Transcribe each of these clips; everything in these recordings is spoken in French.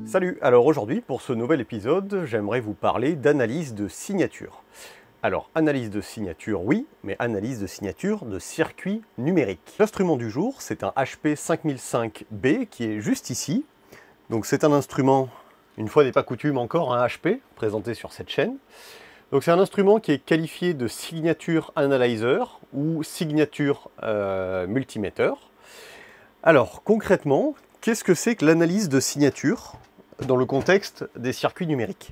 Salut, alors aujourd'hui pour ce nouvel épisode, j'aimerais vous parler d'analyse de signature. Alors analyse de signature oui, mais analyse de signature de circuit numérique. L'instrument du jour c'est un HP 5005B qui est juste ici. Donc c'est un instrument, une fois n'est pas coutume encore, un HP présenté sur cette chaîne. Donc c'est un instrument qui est qualifié de signature analyzer ou signature multimeter. Alors concrètement, qu'est-ce que c'est que l'analyse de signature dans le contexte des circuits numériques?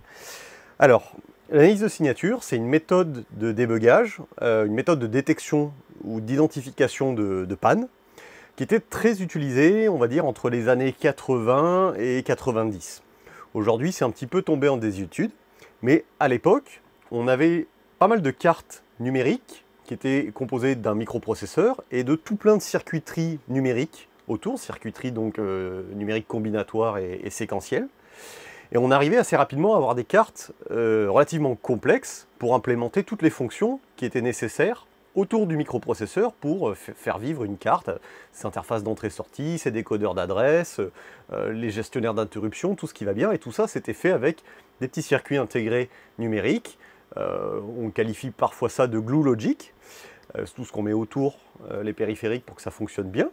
Alors, l'analyse de signature, c'est une méthode de débugage, une méthode de détection ou d'identification de panne, qui était très utilisée, on va dire, entre les années 80 et 90. Aujourd'hui, c'est un petit peu tombé en désuétude, mais à l'époque, on avait pas mal de cartes numériques qui étaient composées d'un microprocesseur et de tout plein de circuiteries numériques autour, circuiterie donc numérique combinatoire et séquentielle. Et on arrivait assez rapidement à avoir des cartes relativement complexes pour implémenter toutes les fonctions qui étaient nécessaires autour du microprocesseur pour faire vivre une carte, ses interfaces d'entrée-sortie, ses décodeurs d'adresse, les gestionnaires d'interruption, tout ce qui va bien. Et tout ça, c'était fait avec des petits circuits intégrés numériques. On qualifie parfois ça de glue logic. C'est tout ce qu'on met autour, les périphériques, pour que ça fonctionne bien.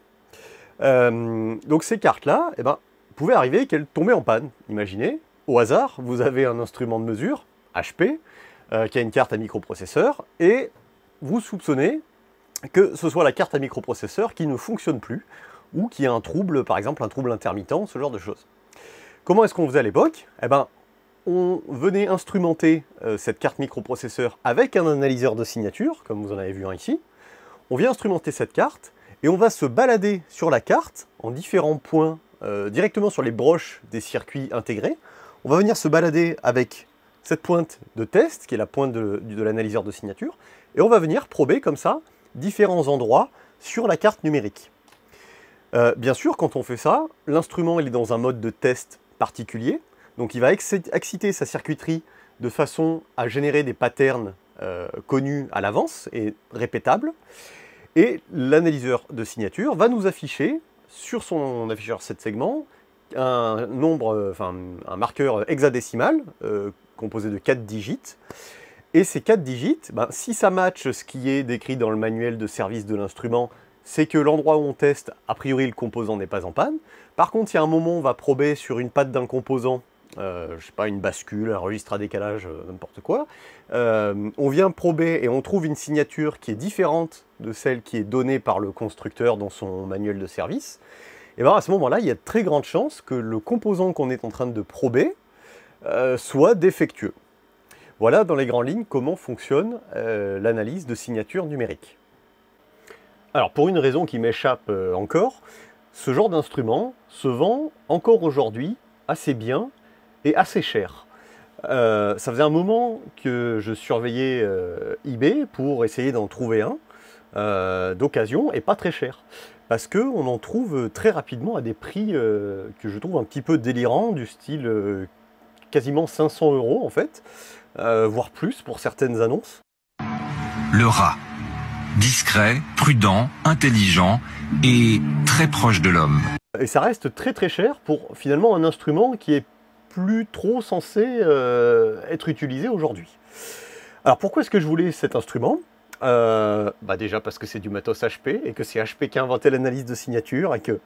Donc ces cartes-là, pouvait arriver qu'elles tombaient en panne. Imaginez, au hasard, vous avez un instrument de mesure, HP, qui a une carte à microprocesseur, et vous soupçonnez que ce soit la carte à microprocesseur qui ne fonctionne plus, ou qui a un trouble, par exemple un trouble intermittent, ce genre de choses. Comment est-ce qu'on faisait à l'époque? On venait instrumenter cette carte microprocesseur avec un analyseur de signature, comme vous en avez vu un ici. On vient instrumenter cette carte, et on va se balader sur la carte, en différents points, directement sur les broches des circuits intégrés. On va venir se balader avec cette pointe de test, qui est la pointe de l'analyseur de signature, et on va venir prober comme ça différents endroits sur la carte numérique. Bien sûr, quand on fait ça, l'instrument il est dans un mode de test particulier, donc il va exciter sa circuiterie de façon à générer des patterns connus à l'avance et répétables, et l'analyseur de signature va nous afficher sur son afficheur 7 segments un marqueur hexadécimal composé de 4 digits. Et ces 4 digits, si ça matche ce qui est décrit dans le manuel de service de l'instrument, c'est que l'endroit où on teste, a priori le composant n'est pas en panne. Par contre, si à un moment on va prober sur une patte d'un composant, je sais pas, une bascule, un registre à décalage, n'importe quoi, on vient prober et on trouve une signature qui est différente de celle qui est donnée par le constructeur dans son manuel de service, et à ce moment-là, il y a de très grandes chances que le composant qu'on est en train de prober soit défectueux. Voilà dans les grandes lignes comment fonctionne l'analyse de signature numérique. Alors pour une raison qui m'échappe encore, ce genre d'instrument se vend encore aujourd'hui assez bien et assez cher. Ça faisait un moment que je surveillais eBay pour essayer d'en trouver un d'occasion et pas très cher. Parce qu'on en trouve très rapidement à des prix que je trouve un petit peu délirants, du style quasiment 500 € en fait, voire plus pour certaines annonces. Le rat. Discret, prudent, intelligent et très proche de l'homme. Et ça reste très très cher pour finalement un instrument qui est plus trop censé être utilisé aujourd'hui. Alors pourquoi est-ce que je voulais cet instrument? Déjà parce que c'est du matos HP et que c'est HP qui a inventé l'analyse de signature et que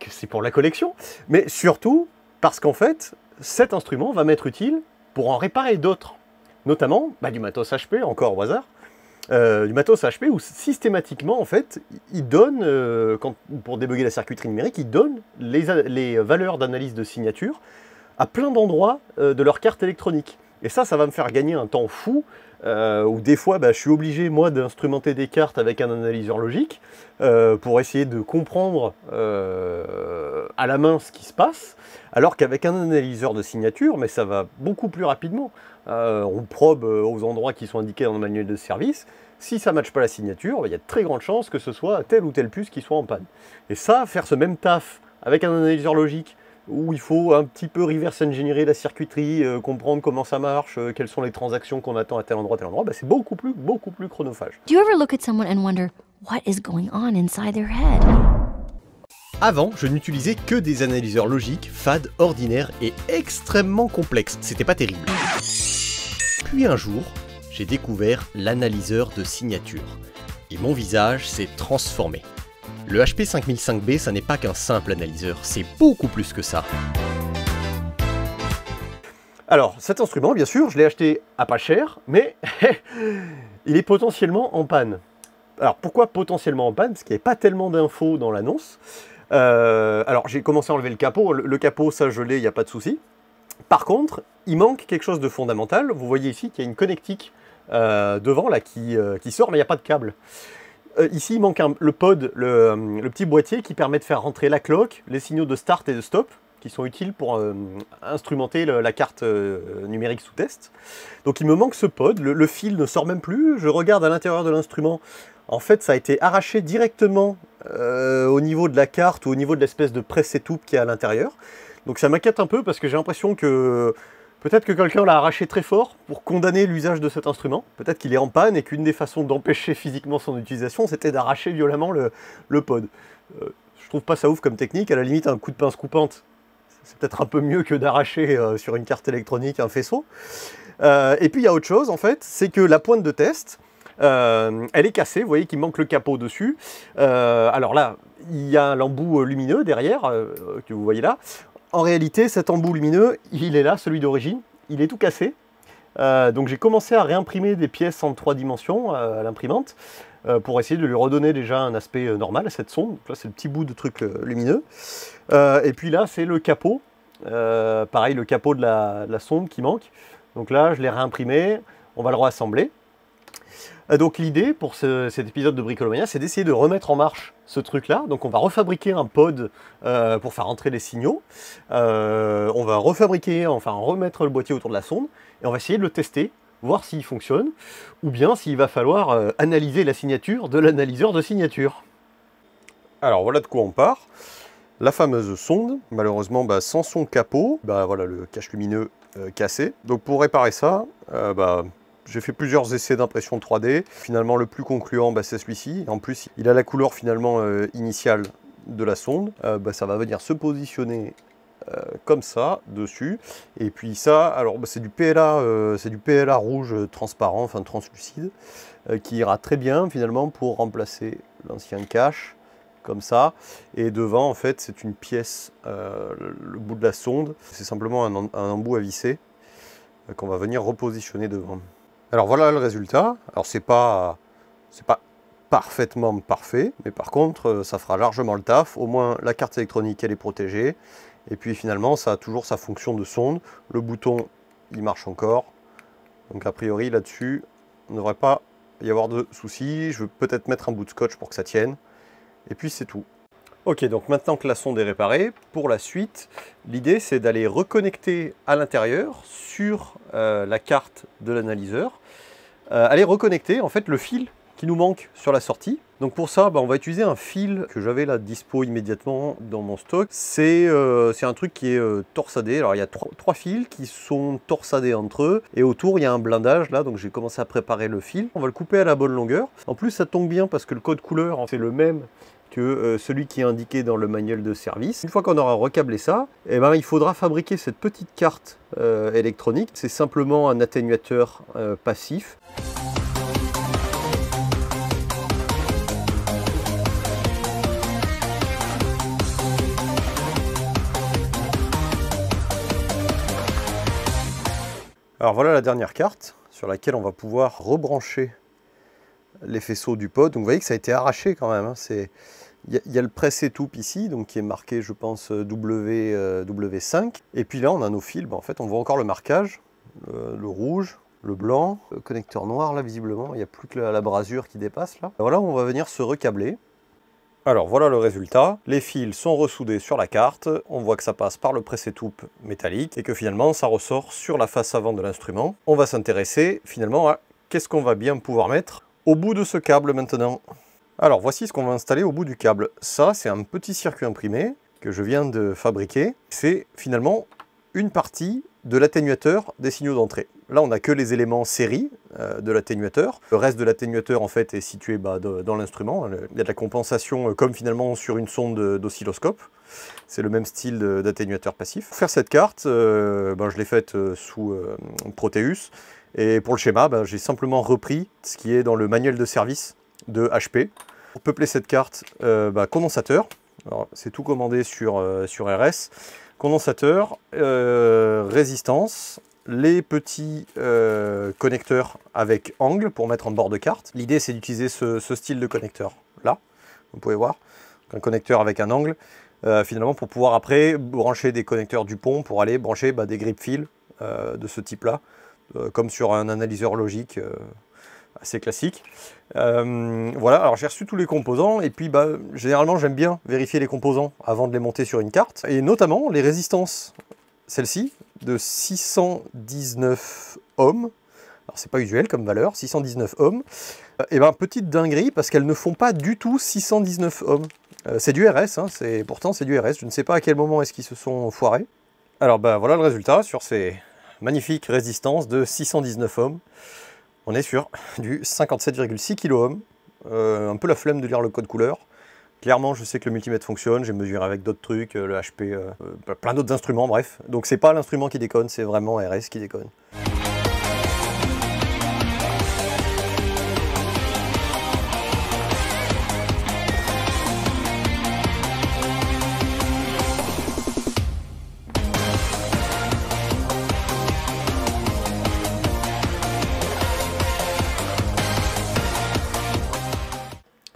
c'est pour la collection. Mais surtout parce qu'en fait, cet instrument va m'être utile pour en réparer d'autres. Notamment du matos HP, encore au hasard. Du matos HP où systématiquement en fait il donne, pour débugger la circuiterie numérique, il donne les valeurs d'analyse de signature à plein d'endroits de leur carte électronique. Et ça va me faire gagner un temps fou, où des fois je suis obligé moi d'instrumenter des cartes avec un analyseur logique pour essayer de comprendre à la main ce qui se passe, alors qu'avec un analyseur de signature, mais ça va beaucoup plus rapidement. On probe aux endroits qui sont indiqués dans le manuel de service. Si ça ne matche pas la signature, il y a de très grandes chances que ce soit telle ou telle puce qui soit en panne. Et ça, faire ce même taf avec un analyseur logique, où il faut un petit peu reverse engineer la circuiterie, comprendre comment ça marche, quelles sont les transactions qu'on attend à tel endroit, bah, c'est beaucoup plus chronophage. Do you ever look at someone and wonder what is going on inside their head? Avant, je n'utilisais que des analyseurs logiques, fades, ordinaires et extrêmement complexes. C'était pas terrible. Puis un jour, j'ai découvert l'analyseur de signature. Et mon visage s'est transformé. Le HP 5005B, ça n'est pas qu'un simple analyseur, c'est beaucoup plus que ça. Alors, cet instrument, bien sûr, je l'ai acheté à pas cher, mais il est potentiellement en panne. Alors, pourquoi potentiellement en panne? Parce qu'il n'y avait pas tellement d'infos dans l'annonce. Alors, j'ai commencé à enlever le capot. Le capot, ça, je l'ai, il n'y a pas de souci. Par contre, il manque quelque chose de fondamental. Vous voyez ici qu'il y a une connectique devant là, qui sort, mais il n'y a pas de câble. Ici, il manque le pod, le petit boîtier qui permet de faire rentrer la cloque, les signaux de start et de stop, qui sont utiles pour instrumenter la carte numérique sous test. Donc il me manque ce pod, le fil ne sort même plus, je regarde à l'intérieur de l'instrument, en fait ça a été arraché directement au niveau de la carte ou au niveau de l'espèce de presse-étoupe qui est à l'intérieur. Donc ça m'inquiète un peu parce que j'ai l'impression que peut-être que quelqu'un l'a arraché très fort pour condamner l'usage de cet instrument. Peut-être qu'il est en panne et qu'une des façons d'empêcher physiquement son utilisation, c'était d'arracher violemment le pod. Je trouve pas ça ouf comme technique, à la limite un coup de pince coupante, c'est peut-être un peu mieux que d'arracher sur une carte électronique un faisceau. Et puis il y a autre chose en fait, c'est que la pointe de test, elle est cassée, vous voyez qu'il manque le capot dessus. Alors là, il y a l'embout lumineux derrière, que vous voyez là. En réalité, cet embout lumineux, il est là, celui d'origine, il est tout cassé. Donc j'ai commencé à réimprimer des pièces en 3 dimensions à l'imprimante pour essayer de lui redonner déjà un aspect normal à cette sonde. Donc là, c'est le petit bout de truc lumineux. Et puis là, c'est le capot. Pareil, le capot de la sonde qui manque. Donc là, je l'ai réimprimé, on va le rassembler. Donc l'idée pour cet épisode de Bricolomania, c'est d'essayer de remettre en marche ce truc-là. Donc on va refabriquer un pod pour faire entrer les signaux. On va remettre le boîtier autour de la sonde et on va essayer de le tester, voir s'il fonctionne, ou bien s'il va falloir analyser la signature de l'analyseur de signature. Alors voilà de quoi on part. La fameuse sonde, malheureusement sans son capot, voilà le cache lumineux cassé. Donc pour réparer ça, j'ai fait plusieurs essais d'impression 3D. Finalement, le plus concluant, c'est celui-ci. En plus, il a la couleur finalement initiale de la sonde. Ça va venir se positionner comme ça dessus. Et puis ça, alors c'est du PLA rouge transparent, enfin translucide, qui ira très bien finalement pour remplacer l'ancien cache, comme ça. Et devant, en fait, c'est une pièce, le bout de la sonde. C'est simplement un embout à visser qu'on va venir repositionner devant. Alors voilà le résultat. Alors c'est pas parfaitement parfait, mais par contre ça fera largement le taf. Au moins la carte électronique elle est protégée. Et puis finalement ça a toujours sa fonction de sonde. Le bouton il marche encore. Donc a priori là-dessus il ne devrait pas y avoir de soucis. Je vais peut-être mettre un bout de scotch pour que ça tienne. Et puis c'est tout. Ok, donc maintenant que la sonde est réparée, pour la suite, l'idée c'est d'aller reconnecter à l'intérieur sur la carte de l'analyseur, aller reconnecter en fait le fil qui nous manque sur la sortie. Donc pour ça, on va utiliser un fil que j'avais là dispo immédiatement dans mon stock. C'est un truc qui est torsadé. Alors il y a trois fils qui sont torsadés entre eux et autour il y a un blindage là, donc j'ai commencé à préparer le fil. On va le couper à la bonne longueur. En plus ça tombe bien parce que le code couleur c'est le même que celui qui est indiqué dans le manuel de service. Une fois qu'on aura recablé ça, il faudra fabriquer cette petite carte électronique. C'est simplement un atténuateur passif. Alors voilà la dernière carte sur laquelle on va pouvoir rebrancher les faisceaux du pod. Donc vous voyez que ça a été arraché quand même. Il y a le presse-étoupe ici, donc qui est marqué, je pense, W5. Et puis là, on a nos fils. En fait, on voit encore le marquage, le rouge, le blanc, le connecteur noir, là, visiblement. Il n'y a plus que la brasure qui dépasse, là. Voilà, on va venir se recabler. Alors, voilà le résultat. Les fils sont ressoudés sur la carte. On voit que ça passe par le presse-étoupe métallique et que finalement, ça ressort sur la face avant de l'instrument. On va s'intéresser, finalement, à qu'est-ce qu'on va bien pouvoir mettre au bout de ce câble maintenant. Alors voici ce qu'on va installer au bout du câble. Ça c'est un petit circuit imprimé que je viens de fabriquer, c'est finalement une partie de l'atténuateur des signaux d'entrée. Là, on n'a que les éléments série de l'atténuateur. Le reste de l'atténuateur, en fait, est situé dans l'instrument. Il y a de la compensation comme finalement sur une sonde d'oscilloscope. C'est le même style d'atténuateur passif. Pour faire cette carte, je l'ai faite sous Proteus. Et pour le schéma, j'ai simplement repris ce qui est dans le manuel de service de HP. Pour peupler cette carte, condensateur. C'est tout commandé sur RS. Condensateur, résistance, les petits connecteurs avec angle pour mettre en bord de carte. L'idée, c'est d'utiliser ce style de connecteur là, vous pouvez voir, un connecteur avec un angle, finalement pour pouvoir après brancher des connecteurs Dupont pour aller brancher des grip fils de ce type là, comme sur un analyseur logique assez classique. Voilà, alors j'ai reçu tous les composants et puis généralement j'aime bien vérifier les composants avant de les monter sur une carte, et notamment les résistances, celle-ci de 619 ohms. Alors c'est pas usuel comme valeur, 619 ohms. Et petite dinguerie parce qu'elles ne font pas du tout 619 ohms. C'est du RS, hein, pourtant c'est du RS, je ne sais pas à quel moment est-ce qu'ils se sont foirés. Alors voilà le résultat sur ces magnifiques résistances de 619 ohms. On est sur du 57,6 kΩ, un peu la flemme de lire le code couleur. Clairement, je sais que le multimètre fonctionne, j'ai mesuré avec d'autres trucs, le HP, plein d'autres instruments, bref. Donc c'est pas l'instrument qui déconne, c'est vraiment RS qui déconne.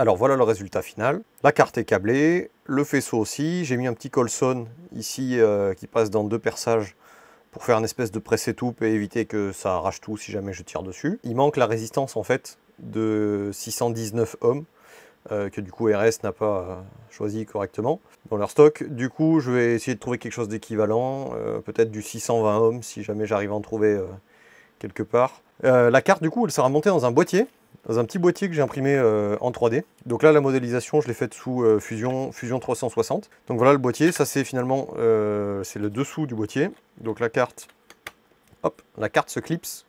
Alors voilà le résultat final. La carte est câblée, le faisceau aussi. J'ai mis un petit colson ici qui passe dans 2 perçages pour faire une espèce de presse-étoupe et éviter que ça arrache tout si jamais je tire dessus. Il manque la résistance en fait de 619 ohms que du coup RS n'a pas choisi correctement dans leur stock. Du coup je vais essayer de trouver quelque chose d'équivalent, peut-être du 620 ohms si jamais j'arrive à en trouver quelque part. La carte du coup elle sera montée dans un boîtier. Dans un petit boîtier que j'ai imprimé en 3D. Donc là, la modélisation, je l'ai faite sous Fusion 360. Donc voilà le boîtier, ça c'est finalement c'est le dessous du boîtier. Donc la carte se clipse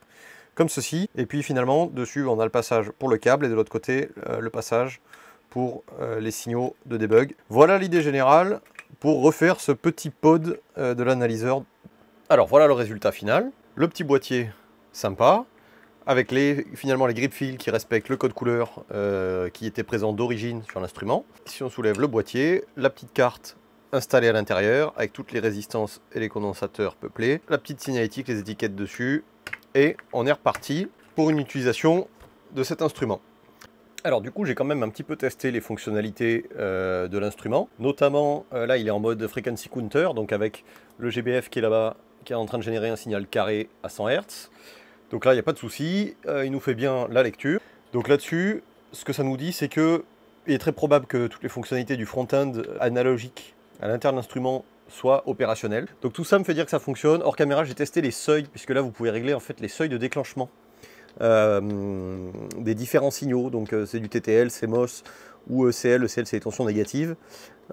comme ceci. Et puis finalement, dessus, on a le passage pour le câble et de l'autre côté, le passage pour les signaux de debug. Voilà l'idée générale pour refaire ce petit pod de l'analyseur. Alors voilà le résultat final. Le petit boîtier sympa, avec finalement les grip fils qui respectent le code couleur qui était présent d'origine sur l'instrument. Si on soulève le boîtier, la petite carte installée à l'intérieur, avec toutes les résistances et les condensateurs peuplés, la petite signalétique, les étiquettes dessus, et on est reparti pour une utilisation de cet instrument. Alors du coup, j'ai quand même un petit peu testé les fonctionnalités de l'instrument, notamment là il est en mode frequency counter, donc avec le GBF qui est là-bas, qui est en train de générer un signal carré à 100 Hz. Donc là, il n'y a pas de souci, il nous fait bien la lecture. Donc là-dessus, ce que ça nous dit, c'est qu'il est très probable que toutes les fonctionnalités du front-end analogique à l'intérieur de l'instrument soient opérationnelles. Donc tout ça me fait dire que ça fonctionne. Hors caméra, j'ai testé les seuils, puisque là, vous pouvez régler en fait les seuils de déclenchement des différents signaux. Donc c'est du TTL, CMOS ou ECL. ECL, c'est les tensions négatives.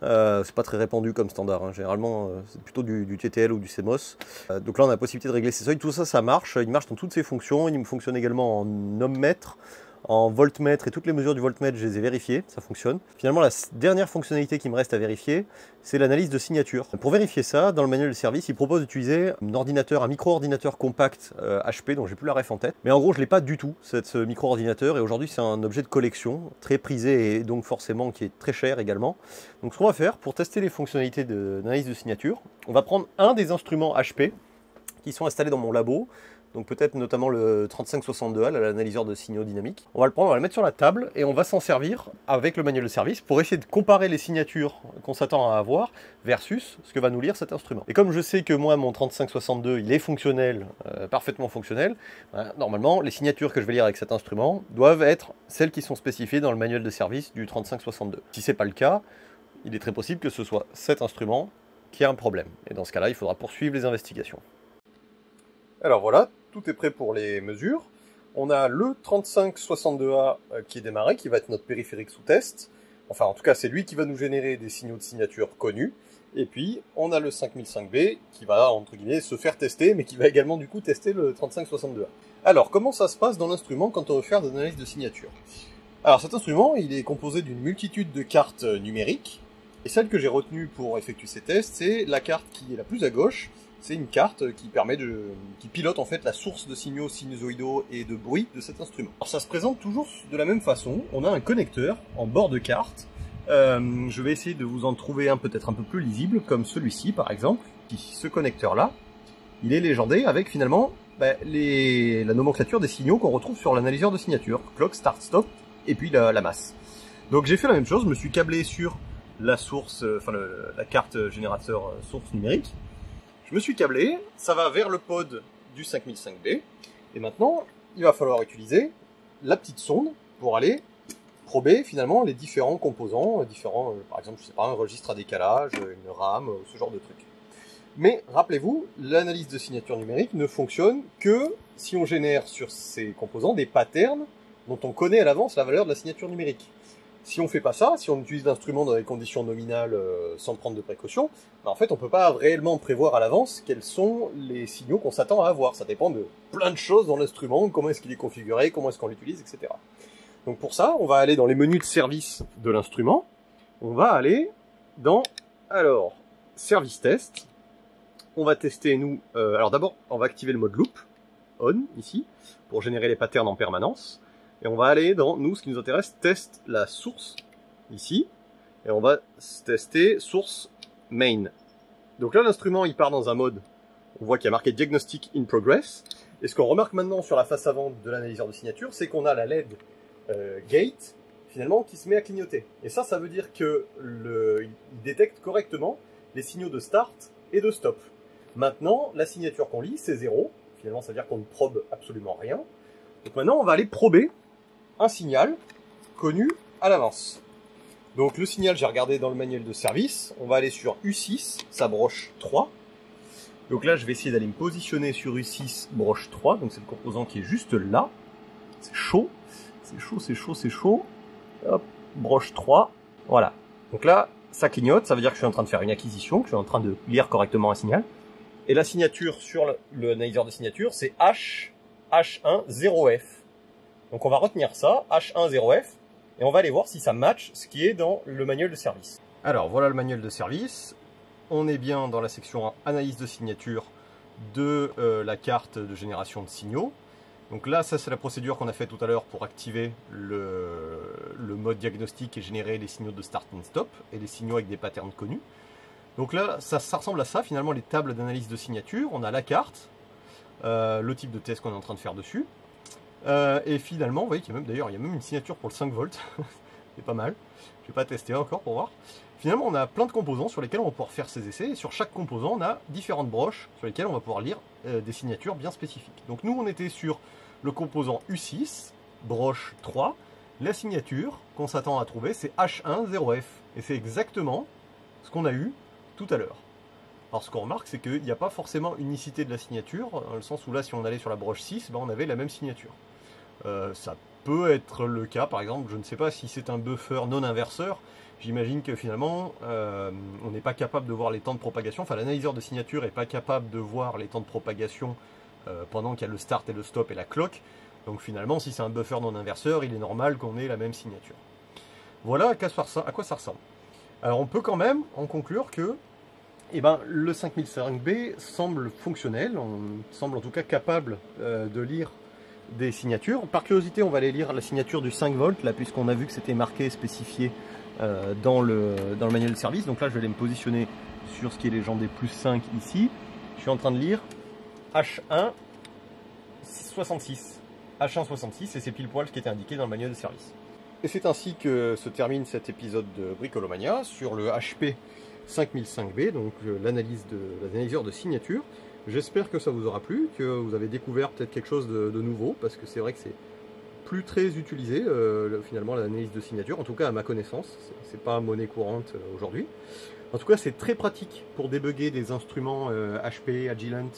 C'est pas très répandu comme standard, hein. Généralement c'est plutôt du TTL ou du CMOS. Donc là on a la possibilité de régler ces seuils, tout ça ça marche, il marche dans toutes ses fonctions, il me fonctionne également en ohmmètre, en voltmètre, et toutes les mesures du voltmètre je les ai vérifiées, ça fonctionne. Finalement la dernière fonctionnalité qui me reste à vérifier, c'est l'analyse de signature. Pour vérifier ça, dans le manuel de service, il propose d'utiliser un micro-ordinateur compact HP, dont j'ai plus la ref en tête. Mais en gros, je ne l'ai pas du tout, ce micro-ordinateur, et aujourd'hui c'est un objet de collection, très prisé et donc forcément qui est très cher également. Donc ce qu'on va faire, pour tester les fonctionnalités d'analyse de signature, on va prendre un des instruments HP qui sont installés dans mon labo, donc peut-être notamment le 3562A, l'analyseur de signaux dynamiques. On va le prendre, on va le mettre sur la table et on va s'en servir avec le manuel de service pour essayer de comparer les signatures qu'on s'attend à avoir versus ce que va nous lire cet instrument. Et comme je sais que moi, mon 3562, il est fonctionnel, parfaitement fonctionnel, normalement, les signatures que je vais lire avec cet instrument doivent être celles qui sont spécifiées dans le manuel de service du 3562. Si ce n'est pas le cas, il est très possible que ce soit cet instrument qui a un problème. Et dans ce cas-là, il faudra poursuivre les investigations. Alors voilà, tout est prêt pour les mesures. On a le 3562A qui est démarré, qui va être notre périphérique sous test. Enfin, en tout cas, c'est lui qui va nous générer des signaux de signature connus. Et puis, on a le 5005B qui va, entre guillemets, se faire tester, mais qui va également, du coup, tester le 3562A. Alors, comment ça se passe dans l'instrument quand on veut faire des analyses de signature? Alors, cet instrument, il est composé d'une multitude de cartes numériques. Et celle que j'ai retenue pour effectuer ces tests, c'est la carte qui est la plus à gauche. C'est une carte qui qui pilote en fait la source de signaux sinusoïdaux et de bruit de cet instrument. Alors ça se présente toujours de la même façon. On a un connecteur en bord de carte. Je vais essayer de vous en trouver un peut-être un peu plus lisible, comme celui-ci par exemple. Ce connecteur-là, il est légendé avec finalement la nomenclature des signaux qu'on retrouve sur l'analyseur de signature. Clock, start, stop, et puis la masse. Donc j'ai fait la même chose, je me suis câblé sur la source, la carte générateur source numérique. Je me suis câblé, ça va vers le pod du 5005B, et maintenant, il va falloir utiliser la petite sonde pour aller prober finalement les différents composants, par exemple, je sais pas, un registre à décalage, une RAM, ce genre de truc. Mais rappelez-vous, l'analyse de signature numérique ne fonctionne que si on génère sur ces composants des patterns dont on connaît à l'avance la valeur de la signature numérique. Si on fait pas ça, si on utilise l'instrument dans des conditions nominales sans prendre de précautions, en fait on peut pas réellement prévoir à l'avance quels sont les signaux qu'on s'attend à avoir. Ça dépend de plein de choses dans l'instrument, comment est-ce qu'il est configuré, comment est-ce qu'on l'utilise, etc. Donc pour ça, on va aller dans les menus de service de l'instrument, on va aller dans, service test, on va tester nous, alors d'abord on va activer le mode loop, on, ici, pour générer les patterns en permanence. Et on va aller dans, nous, ce qui nous intéresse, test la source, ici. Et on va tester source main. Donc là, l'instrument, il part dans un mode, on voit qu'il y a marqué Diagnostic in Progress. Et ce qu'on remarque maintenant sur la face avant de l'analyseur de signature, c'est qu'on a la LED gate, finalement, qui se met à clignoter. Et ça veut dire que il détecte correctement les signaux de start et de stop. Maintenant, la signature qu'on lit, c'est 0. Finalement, ça veut dire qu'on ne probe absolument rien. Donc maintenant, on va aller prober un signal connu à l'avance. Donc le signal, j'ai regardé dans le manuel de service, on va aller sur U6, sa broche 3. Donc là, je vais essayer d'aller me positionner sur U6, broche 3, donc c'est le composant qui est juste là. C'est chaud, c'est chaud, c'est chaud, c'est chaud. Hop, broche 3, voilà. Donc là, ça clignote, ça veut dire que je suis en train de faire une acquisition, que je suis en train de lire correctement un signal. Et la signature sur l'analyseur de signature, c'est H10F. Donc on va retenir ça, H10F, et on va aller voir si ça match ce qui est dans le manuel de service. Alors voilà le manuel de service. On est bien dans la section analyse de signature de la carte de génération de signaux. Donc là, ça c'est la procédure qu'on a fait tout à l'heure pour activer le mode diagnostic et générer les signaux de start and stop et les signaux avec des patterns connus. Donc là, ça ressemble à ça finalement, les tables d'analyse de signature. On a la carte, le type de test qu'on est en train de faire dessus. Et finalement, vous voyez qu'il y a même, d'ailleurs, il y a même une signature pour le 5 volts. C'est pas mal. Je vais pas tester encore pour voir. Finalement, on a plein de composants sur lesquels on va pouvoir faire ces essais. Et sur chaque composant, on a différentes broches sur lesquelles on va pouvoir lire des signatures bien spécifiques. Donc nous, on était sur le composant U6, broche 3. La signature qu'on s'attend à trouver, c'est H10F. Et c'est exactement ce qu'on a eu tout à l'heure. Alors ce qu'on remarque, c'est qu'il n'y a pas forcément unicité de la signature, dans le sens où là, si on allait sur la broche 6, on avait la même signature. Ça peut être le cas, par exemple, je ne sais pas si c'est un buffer non inverseur, j'imagine que finalement, on n'est pas capable de voir les temps de propagation, enfin l'analyseur de signature n'est pas capable de voir les temps de propagation pendant qu'il y a le start et le stop et la clock, donc finalement, si c'est un buffer non inverseur, il est normal qu'on ait la même signature. Voilà à quoi ça ressemble. Alors on peut quand même en conclure que le 5005B semble fonctionnel, on semble en tout cas capable de lire des signatures. Par curiosité, on va aller lire la signature du 5 volts, là, puisqu'on a vu que c'était marqué, spécifié dans le manuel de service. Donc là, je vais aller me positionner sur ce qui est légendé plus 5 ici. Je suis en train de lire H166. H166, et c'est pile poil ce qui était indiqué dans le manuel de service. Et c'est ainsi que se termine cet épisode de Bricolomania sur le HP 5005B, donc l'analyseur de signature. J'espère que ça vous aura plu, que vous avez découvert peut-être quelque chose de nouveau, parce que c'est vrai que c'est plus très utilisé, finalement, l'analyse de signature, en tout cas à ma connaissance, c'est pas monnaie courante aujourd'hui. En tout cas, c'est très pratique pour débugger des instruments HP, Agilent,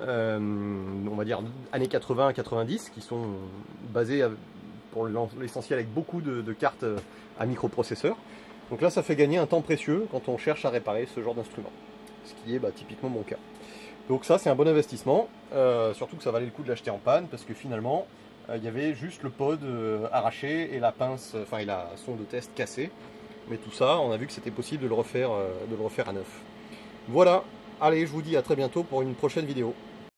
on va dire années 80 à 90, qui sont basés pour l'essentiel avec beaucoup de cartes à microprocesseurs. Donc là, ça fait gagner un temps précieux quand on cherche à réparer ce genre d'instrument, ce qui est typiquement mon cas. Donc ça, c'est un bon investissement, surtout que ça valait le coup de l'acheter en panne, parce que finalement, il y avait juste le pod arraché et la pince, enfin et la sonde de test cassée. Mais tout ça, on a vu que c'était possible de le refaire à neuf. Voilà, allez, je vous dis à très bientôt pour une prochaine vidéo.